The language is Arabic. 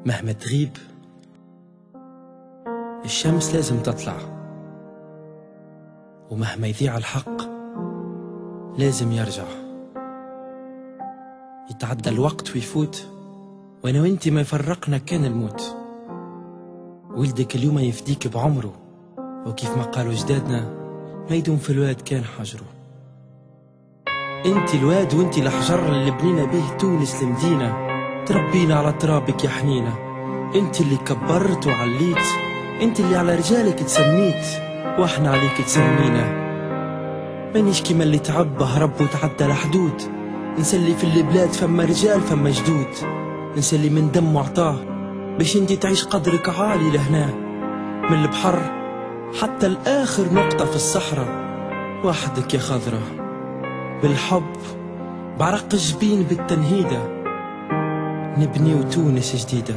مهما تغيب الشمس لازم تطلع، ومهما يضيع الحق لازم يرجع. يتعدى الوقت ويفوت وانا وانتي ما يفرقنا كان الموت. ولدك اليوم يفديك بعمره، وكيف ما قالوا جدادنا ما يدوم في الواد كان حجره. انتي الواد وانتي الحجر اللي بنينا به تونس المدينة، تربينا على ترابك يا حنينة. انتي اللي كبرت وعليت، انتي اللي على رجالك تسميت، واحنا عليك تسمينا. مانيش كيما اللي تعب هرب وتعدى الحدود، نسلي في البلاد فما رجال فما جدود، نسلي من دم وعطاه باش انتي تعيش قدرك عالي لهنا. من البحر حتى الآخر نقطة في الصحراء وحدك يا خضرة. بالحب بعرق الجبين بالتنهيدة نبنيو تونس جديدة.